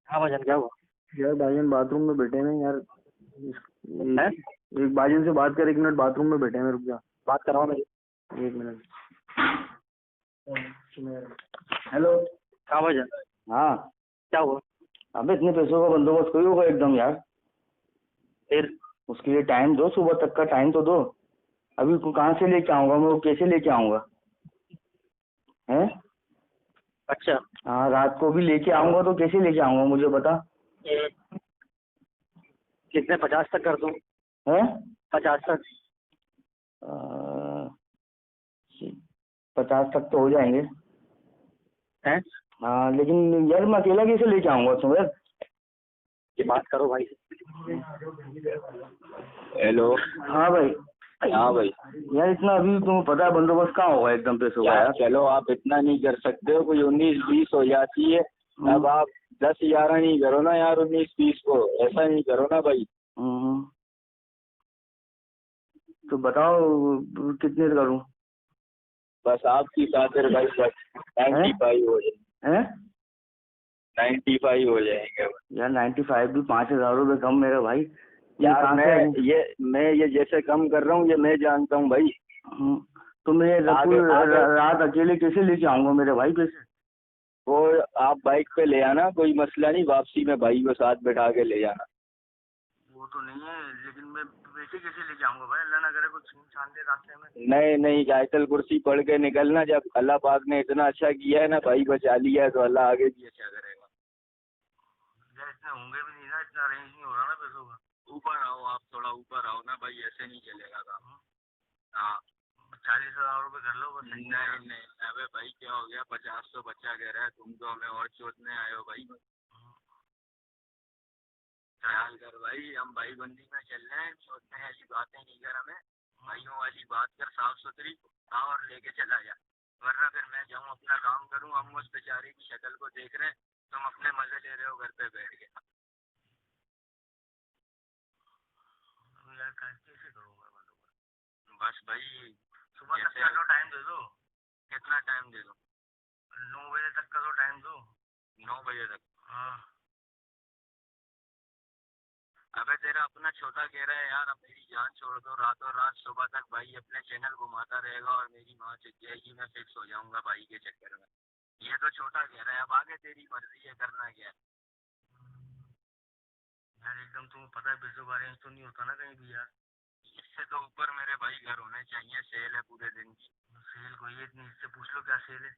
हाँ भाईजान, क्या हुआ? यार भाईजान बाथरूम में बैठे हैं यार। है? एक भाईजान से बात कर, 1 मिनट बाथरूम में बैठे हैं, रुक जा। बात कराओ मेरी। 1 मिनट। हेलो। हाँ भाईजान, हाँ। क्या हुआ? अबे इतने पैसों का बंदोबस्त कोई होगा एकदम यार। फिर? उसके लिए टाइम दो, सुबह तक का टाइम तो दो। अभी कहाँ से लेके आऊंगा मैं, वो कैसे लेके आऊंगा? हैं? अच्छा। हाँ, रात को भी लेके आऊंगा तो कैसे लेके आऊंगा मुझे बता। कितने, 50 तक कर दूं? है? 50 तक? 50 तक तो हो जाएंगे। है? हाँ लेकिन यार मैं अकेला कैसे लेके आऊंगा सुबह? ये बात करो भाई से। हेलो। हाँ भाई। हाँ भाई। यार इतना अभी तुम्हें पता है बंदोबस्त कहाँ होगा एकदम पैसों का यार यार। चलो, आप इतना नहीं कर सकते हो, कोई 19-20 हो जाती है। अब आप 10-11 नहीं करो ना यार, 19-20 को ऐसा नहीं करो ना भाई। तो बताओ कितने करूँ? बस आपकी खातिर भाई, बस 95 हो जाएंगे। हैं? 95 हो जाएंगे बस। यार 95 भी 5,000 रुपये कम मेरा भाई। ये यार कहाँ से? मैं ये जैसे कम कर रहा हूँ, ये मैं जानता हूँ भाई। तो मैं आगे आगे रात अकेले कैसे लेके आऊंगा मेरे भाई पैसे? वो आप बाइक पे ले आना, कोई मसला नहीं, वापसी में भाई को साथ बैठा के ले जाना। वो तो नहीं है, लेकिन मैं पैसे कैसे लेके आऊंगा भाई? अल्लाह ना करे कुछ छान दे रास्ते में। नहीं नहीं, आयतल कुर्सी पढ़ के निकलना। जब अल्लाह पाक ने इतना अच्छा किया है ना भाई, बचा लिया है, तो अल्लाह आगे भी अच्छा करेगा। यार इतने होंगे भी नहीं ना, इतना अरेंज नहीं हो रहा ना पैसों का। ऊपर आओ, आप थोड़ा ऊपर आओ ना भाई, ऐसे नहीं चलेगा काम। हाँ। 40,000 रुपये कर लो बस। नहीं नहीं, अबे भाई क्या हो गया, 50 तो बच्चा कह रहा है, तुम तो हमें और चोटने आए हो भाई। ख्याल कर भाई, हम भाई बंदी में चल रहे हैं, चोटने वाली बातें नहीं कर हमें। भाइयों वाली बात कर, साफ सुथरी। हाँ, और लेके चला जा, वरना फिर मैं जाऊँ अपना काम करूँ। हम उस बेचारे की शक्ल को देख रहे हैं, तुम अपने मजे ले रहे हो घर पे बैठ के। यार कैसे करूँगा बस भाई, सुबह तक का तो टाइम दे दो। कितना टाइम दे दो? 9 बजे तक का तो टाइम दो। 9 बजे तक? हाँ। अबे तेरा अपना छोटा कह रहा है यार, अब मेरी जान छोड़ दो, रातों रात सुबह तक भाई अपने चैनल घुमाता रहेगा और मेरी माँ चिढ़ जाएगी, मैं फिक्स हो जाऊंगा भाई के चक्कर में। ये तो छोटा कह रहा है, अब आगे तेरी मर्जी है, करना क्या है। यार एकदम तुम्हें पता है पैसों का अरेंज तो नहीं होता ना कहीं भी यार। इससे तो ऊपर मेरे भाई घर होने चाहिए, सेल है पूरे दिन की। सेल कोई है नहीं, इससे पूछ लो क्या सेल है।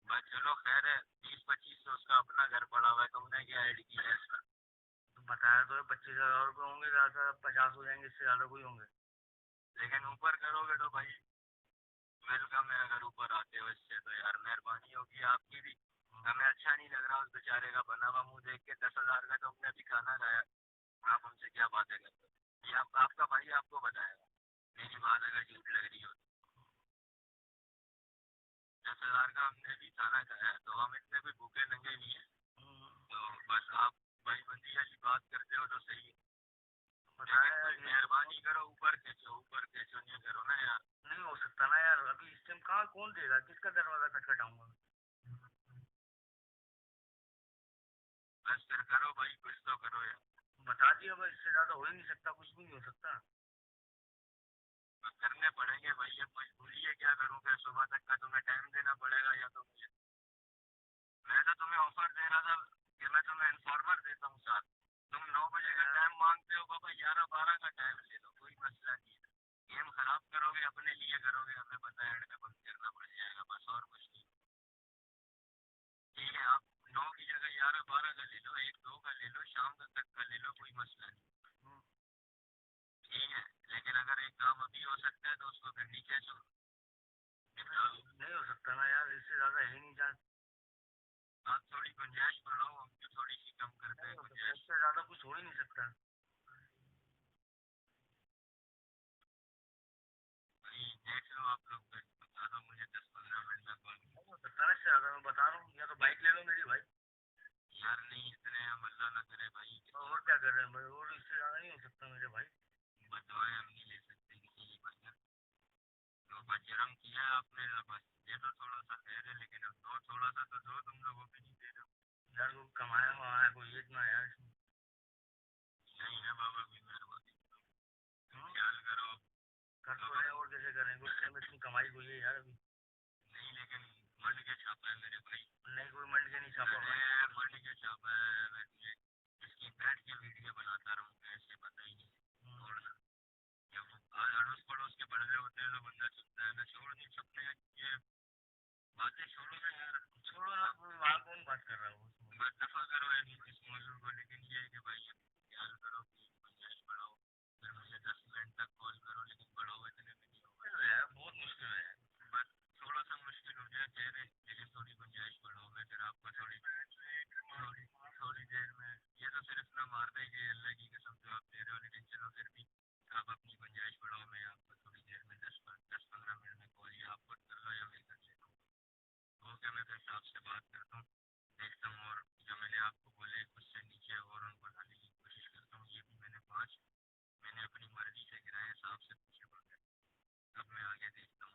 बस चलो खैर है, 20-25 तो उसका अपना घर पड़ा हुआ है, तुमने क्या ऐड किया है इसका? तो बताया तो है 25,000 रुपये होंगे, ज्यादा 50 हो जाएंगे, इससे ज्यादा कोई होंगे। लेकिन ऊपर करोगे तो भाई वेलकम है, अगर ऊपर आते हो इससे तो यार मेहरबानी होगी आपकी भी। हमें अच्छा नहीं लग रहा उस बेचारे का बना हुआ मुंह देख के। 10,000 का तुमने भी खाना खाया, आप हमसे क्या बातें करते हो? ये आपका भाई आपको बताएगा, मेरी बात अगर झूठ लग रही हो तो। 10,000 का हमने भी खाना खाया, तो हम इतने भी भूखे नंगे नहीं है। तो बस आप भाई बंदी वाली बात करते हो तो सही है, मेहरबानी करो, ऊपर खींचो, ऊपर खींचो, नहीं करो ना यार। नहीं हो सकता ना यार, अभी इस टाइम कहाँ कौन देगा, किसका दरवाजा खटखटाऊंगा? बस फिर करो भाई, कुछ तो करो यार। बता दिया भाई, इससे ज्यादा हो ही नहीं सकता, कुछ भी नहीं हो सकता। करने पड़ेंगे भाई, अब मजबूरी है, क्या करूँ? फिर सुबह तक का तुम्हें टाइम देना पड़ेगा या तो मुझे। मैं तो तुम्हें ऑफर दे रहा था कि मैं तुम्हें इन्फॉर्मर देता हूँ साथ। तुम 9 बजे का टाइम मांगते हो, बाबा 11-12 का टाइम ले लो, कोई मसला नहीं है। गेम खराब करोगे, अपने लिए करोगे, हमें पता है, एंड में बंद करना पड़ जाएगा, बस और कुछ नहीं। ठीक है, आप 9 की जगह 11-12 का ले लो, 1-2 का ले लो, शाम तक का ले लो, कोई मसला नहीं। ठीक है, लेकिन अगर एक काम अभी हो सकता है तो उसको फिर नीचे छोड़ो। नहीं हो सकता ना यार, इससे ज्यादा है ही नहीं चांस। आप थोड़ी गुंजाइश बढ़ाओ, हम भी थोड़ी सी कम करते हैं गुंजाइश। इससे ज्यादा कुछ हो ही नहीं सकता भाई। देख लो आप लोग, बता दो मुझे 10-15 मिनट में कॉल। हो सकता है इससे ज्यादा, मैं बता रहा हूँ, या तो बाइक ले लो मेरी भाई। यार नहीं, इतने हम अल्लाह ना करे भाई। और क्या कर रहे हैं भाई, और इससे ज्यादा नहीं हो सकता मेरे भाई। बदवाएं हम नहीं ले सकते किसी की भाई। तो बजरंग किया है आपने, बस ये तो थोड़ा सा दे रहे, लेकिन अब दो थोड़ा सा तो दो, तुम लोग वो भी नहीं दे रहे हो। यार वो कमाया हुआ है कोई इतना यार इसमें। नहीं है बाबा कोई मेहरबानी ख्याल करो कर तो रहे और कैसे करेंगे उस टाइम में इतनी कमाई हुई है यार अभी नहीं लेकिन मंड के छापा है मेरे भाई नहीं कोई मंड के नहीं छापा मंड के छापा है मैं तुझे इसकी बैठ के वीडियो बनाता रहूँगा ऐसे पता ही नहीं और ना जब आज अड़ोस पड़ोस के बड़े होते हैं तो बंदा चुपता है ना छोड़ नहीं छपने ये बातें छोड़ो ना यार छोड़ो ना वहाँ कौन बात कर रहा है उसमें बस दफा करो यार इस मौजूद को लेकिन ये है कि भाई ख्याल करो कि गुंजाइश बढ़ाओ फिर मुझे 10 मिनट तक कॉल करो लेकिन बढ़ाओ इतने में नहीं होगा यार बहुत मुश्किल है बस थोड़ा सा मुश्किल हो गया कह रहे लेकिन थोड़ी गुंजाइश बढ़ाओ मैं फिर आपको थोड़ी थोड़ी देर में ये तो सिर्फ ना मारने के अल्लाह की कसम जो आप दे रहे हो लेकिन चलो फिर भी आप अपनी गुंजाइश बढ़ाओ मैं आपको थोड़ी देर में 10-15 मिनट में कॉल या आप खुद कर लो या मैं कर लेता हूँ ओके मैं फिर साहब से बात करता हूँ देखता हूँ और जो मैंने आपको बोले उससे नीचे और उनको बढ़ाने की कोशिश करता हूँ ये भी मैंने अपनी मर्जी से गिराए साहब से पूछे बगैर अब मैं आगे देखता हूँ